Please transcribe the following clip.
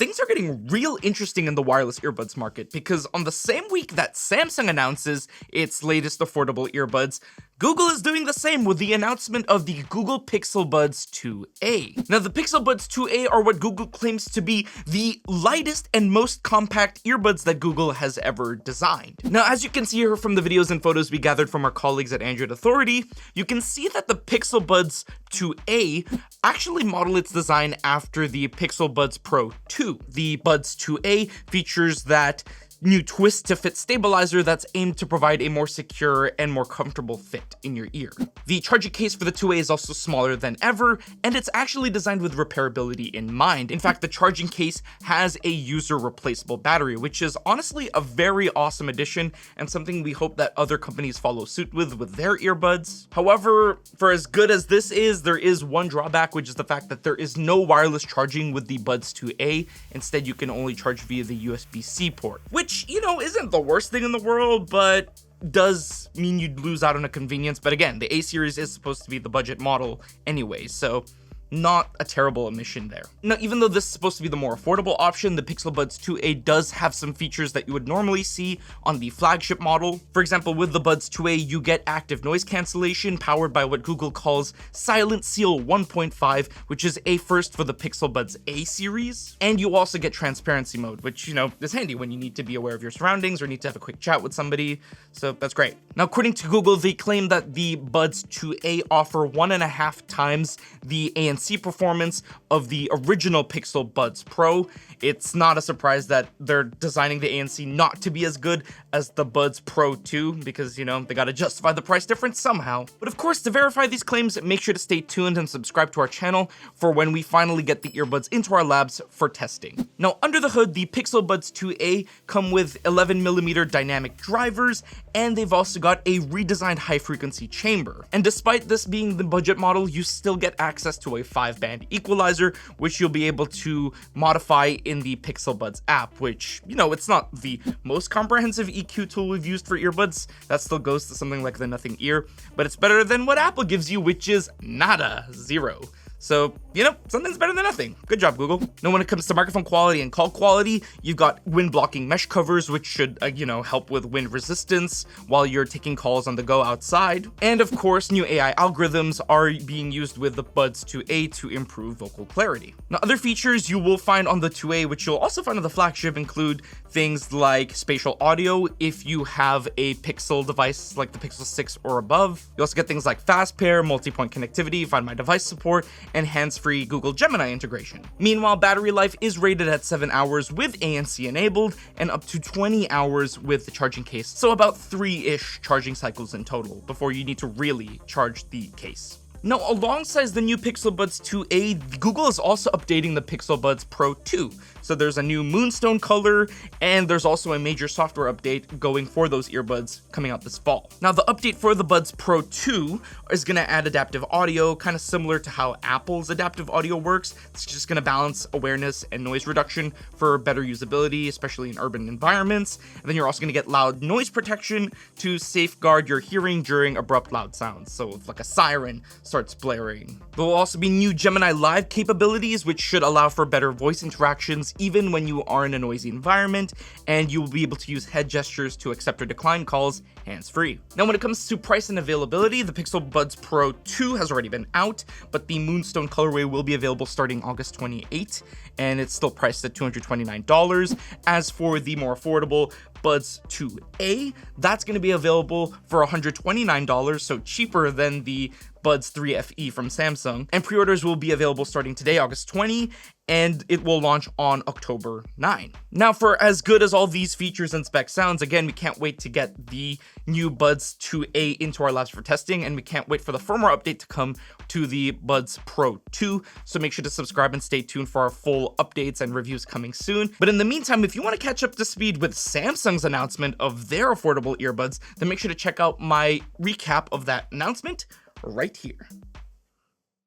things are getting real interesting in the wireless earbuds market, because on the same week that Samsung announces its latest affordable earbuds, Google is doing the same with the announcement of the Google Pixel Buds 2a. Now, the Pixel Buds 2a are what Google claims to be the lightest and most compact earbuds that Google has ever designed. Now, as you can see here from the videos and photos we gathered from our colleagues at Android Authority, you can see that the Pixel Buds 2a actually model its design after the Pixel Buds Pro 2. The Buds 2a features that new twist to fit stabilizer that's aimed to provide a more secure and more comfortable fit in your ear. The charging case for the 2a is also smaller than ever, and it's actually designed with repairability in mind. In fact, the charging case has a user replaceable battery, which is honestly a very awesome addition and something we hope that other companies follow suit with their earbuds. However, for as good as this is, there is one drawback, which is the fact that there is no wireless charging with the Buds 2a. Instead, you can only charge via the USB-C port, which, isn't the worst thing in the world, but does mean you'd lose out on a convenience. But again, the A series is supposed to be the budget model anyway, so not a terrible omission there. Now, even though this is supposed to be the more affordable option, the Pixel Buds 2a does have some features that you would normally see on the flagship model. For example, with the Buds 2a, you get active noise cancellation powered by what Google calls Silent Seal 1.5, which is a first for the Pixel Buds A series. And you also get transparency mode, which, is handy when you need to be aware of your surroundings or need to have a quick chat with somebody, so that's great. Now, according to Google, they claim that the Buds 2a offer 1.5 times the ANC performance of the original Pixel Buds Pro. It's not a surprise that they're designing the ANC not to be as good as the Buds Pro 2, because, they gotta justify the price difference somehow. But of course, to verify these claims, make sure to stay tuned and subscribe to our channel for when we finally get the earbuds into our labs for testing. Now, under the hood, the Pixel Buds 2a come with 11mm dynamic drivers, and they've also got a redesigned high-frequency chamber. And despite this being the budget model, you still get access to a 5-band equalizer, which you'll be able to modify in the Pixel Buds app, which, it's not the most comprehensive EQ tool we've used for earbuds. That still goes to something like the Nothing Ear, but it's better than what Apple gives you, which is nada, zero. So, something's better than nothing. Good job, Google. Now, when it comes to microphone quality and call quality, you've got wind blocking mesh covers, which should, help with wind resistance while you're taking calls on the go outside. And of course, new AI algorithms are being used with the Buds 2a to improve vocal clarity. Now, other features you will find on the 2a, which you'll also find on the flagship, include things like spatial audio if you have a Pixel device like the Pixel 6 or above. You also get things like fast pair, multi-point connectivity, Find My Device support, and hands-free Google Gemini integration. Meanwhile, battery life is rated at 7 hours with ANC enabled and up to 20 hours with the charging case, so about 3-ish charging cycles in total before you need to really charge the case. Now, alongside the new Pixel Buds 2a, Google is also updating the Pixel Buds Pro 2. So there's a new moonstone color, and there's also a major software update going for those earbuds coming out this fall. Now, the update for the Buds Pro 2 is going to add adaptive audio, kind of similar to how Apple's adaptive audio works. It's just going to balance awareness and noise reduction for better usability, especially in urban environments. And then you're also going to get loud noise protection to safeguard your hearing during abrupt loud sounds. So if like a siren starts blaring. There will also be new Gemini Live capabilities, which should allow for better voice interactions even when you are in a noisy environment, and you will be able to use head gestures to accept or decline calls hands-free. Now, when it comes to price and availability, the Pixel Buds Pro 2 has already been out, but the Moonstone colorway will be available starting August 28, and it's still priced at $229. As for the more affordable Buds 2a, that's going to be available for $129, so cheaper than the Buds 3 FE from Samsung, and pre-orders will be available starting today, August 20, and it will launch on October 9. Now, for as good as all these features and specs sounds, again, we can't wait to get the new Buds 2a into our labs for testing, and we can't wait for the firmware update to come to the Buds Pro 2, so make sure to subscribe and stay tuned for our full updates and reviews coming soon. But in the meantime, if you want to catch up to speed with Samsung's announcement of their affordable earbuds, then make sure to check out my recap of that announcement right here.